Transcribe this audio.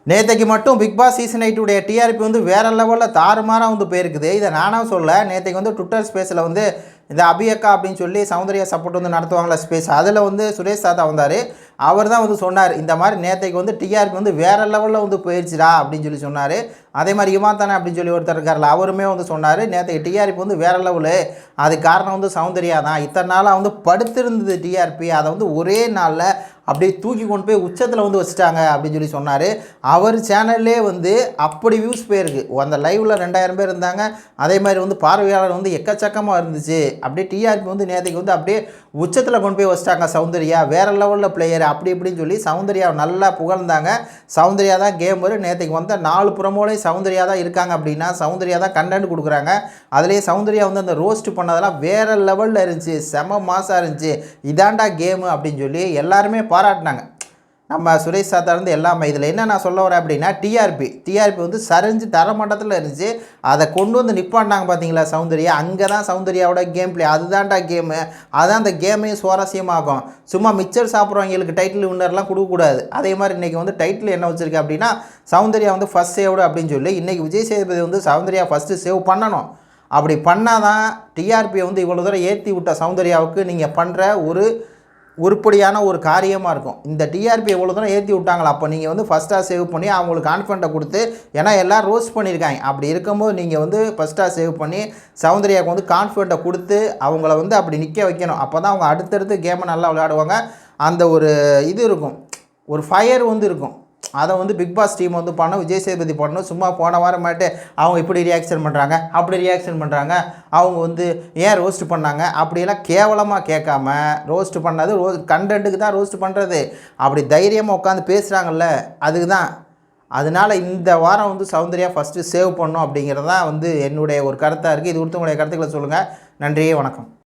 நேற்றைக்கு மட்டும் big Boss season 8 உடைய டிஆர்பி வந்து வேறு லெவலில் தாறுமாறாக வந்து போயிருக்குது. இதை நானாக சொல்ல, நேற்றைக்கு வந்து ட்விட்டர் ஸ்பேஸில் வந்து இந்த அபியக்கா அப்படின்னு சொல்லி சௌந்தர்யா சப்போர்ட் வந்து நடத்துவாங்களா ஸ்பேஸ், அதில் வந்து சுரேஷ் தாத்தா வந்தார். அவர் தான் வந்து சொன்னார், இந்த மாதிரி நேற்றைக்கு வந்து டிஆர்பி வந்து வேறு லெவலில் வந்து போயிடுச்சுடா அப்படின்னு சொல்லி சொன்னார். அதே மாதிரி இமாத்தானே அப்படின்னு சொல்லி ஒருத்தர் இருக்கார்ல, அவருமே வந்து சொன்னார், நேற்றைக்கு டிஆர்பி வந்து வேறு லெவலு, அதுக்கு காரணம் வந்து சௌந்தர்யா தான். இத்தனை நாளாக வந்து படுத்திருந்தது டிஆர்பி, அதை வந்து ஒரே நாளில் அப்படியே தூக்கி கொண்டு போய் உச்சத்தில் வந்து வச்சுட்டாங்க அப்படின்னு சொல்லி சொன்னார். அவர் சேனல்லே வந்து அப்படி வியூஸ் போயிருக்கு. அந்த லைவில் 2000 பேர் இருந்தாங்க. அதே மாதிரி வந்து பார்வையாளர் வந்து எக்கச்சக்கமாக இருந்துச்சு. அப்படியே டிஆர்பி வந்து நேற்றுக்கு வந்து அப்படியே உச்சத்தில் கொண்டு போய் வச்சிட்டாங்க சௌந்தர்யா, வேறு லெவலில் பிளேயர் அப்படி இப்படின்னு சொல்லி சௌந்தர்யாவை நல்லா புகழ்ந்தாங்க. சௌந்தர்யா தான் கேமரு. நேற்றுக்கு வந்த 4 ப்ரோமோலையும் சௌந்தர்யா தான் இருக்காங்க அப்படின்னா சௌந்தர்யா தான் கண்டென்ட் கொடுக்குறாங்க. அதுலேயே சௌந்தர்யா வந்து அந்த ரோஸ்ட் பண்ணதெல்லாம் வேறு லெவலில் இருந்துச்சு, செம மாசாக இருந்துச்சு, இதாண்டா கேமு அப்படின்னு சொல்லி எல்லாருமே பாராட்டினாங்க. நம்ம சுரேஷ் சாத்தா இருந்து எல்லாமே. இதில் என்ன நான் சொல்ல வரேன் அப்படின்னா, டிஆர்பி வந்து சரிஞ்சு தரமட்டத்தில் இருந்துச்சு. அதை கொண்டு வந்து நிப்பாண்டாங்க பார்த்தீங்களா சௌந்தர்யா, அங்கே தான் சௌந்தர்யாவோட கேம் பிளே, அதுதான்டா கேமு, அதுதான் அந்த கேமையும் சுவாரஸ்யமாகும். சும்மா மிச்சர் சாப்பிட்றவங்களுக்கு டைட்டில் வின்னர்லாம் கொடுக்கக்கூடாது. அதே மாதிரி இன்றைக்கி வந்து டைட்டில் என்ன வச்சுருக்கு அப்படின்னா, சௌந்தர்யா வந்து ஃபஸ்ட் சேவ்டு அப்படின்னு சொல்லி, இன்றைக்கி விஜய் சேதுபதி வந்து சௌந்தர்யா ஃபஸ்ட்டு சேவ் பண்ணணும். அப்படி பண்ணால் தான் டிஆர்பியை வந்து இவ்வளோ தூரம் ஏற்றி விட்ட சௌந்தர்யாவுக்கு நீங்கள் பண்ணுற ஒரு உருப்படியான ஒரு காரியமாக இருக்கும். இந்த டிஆர்பி எவ்வளோ தூரம் ஏற்றி விட்டாங்களா, அப்போ நீங்கள் வந்து ஃபஸ்ட்டாக சேவ் பண்ணி அவங்களுக்கு கான்ஃபிடண்ட்டை கொடுத்து, ஏன்னா எல்லோரும் ரோஸ்ட் பண்ணியிருக்காங்க. அப்படி இருக்கும்போது நீங்கள் வந்து ஃபஸ்ட்டாக சேவ் பண்ணி சௌந்தர்யாவுக்கு வந்து கான்ஃபிடண்ட்டை கொடுத்து அவங்கள வந்து அப்படி நிற்க வைக்கணும். அப்போ தான் அவங்க அடுத்தடுத்து கேமை நல்லா விளையாடுவாங்க. அந்த ஒரு இது இருக்கும், ஒரு ஃபயர் வந்து இருக்கும். அதை வந்து பிக் பாஸ் டீம் வந்து பண்ணணும், விஜய் சேதுபதி பண்ணணும். சும்மா போன வாரம் மாட்டு அவங்க இப்படி ரியாக்ஷன் பண்ணுறாங்க, அப்படி ரியாக்ஷன் பண்ணுறாங்க, அவங்க வந்து ஏன் ரோஸ்ட் பண்ணாங்க அப்படியெல்லாம் கேவலமாக கேட்காம, ரோஸ்ட் பண்ணது கண்டென்ட்டுக்கு தான் ரோஸ்ட் பண்ணுறது. அப்படி தைரியமாக உட்காந்து பேசுகிறாங்கல்ல, அதுக்கு தான். அதனால் இந்த வாரம் வந்து சௌந்தர்யா ஃபஸ்ட்டு சேவ் பண்ணணும் அப்படிங்கிறது தான் வந்து என்னுடைய ஒரு கருத்தாக இருக்குது. இது கொடுத்து உங்களுடைய கருத்துக்களை சொல்லுங்கள். நன்றி, வணக்கம்.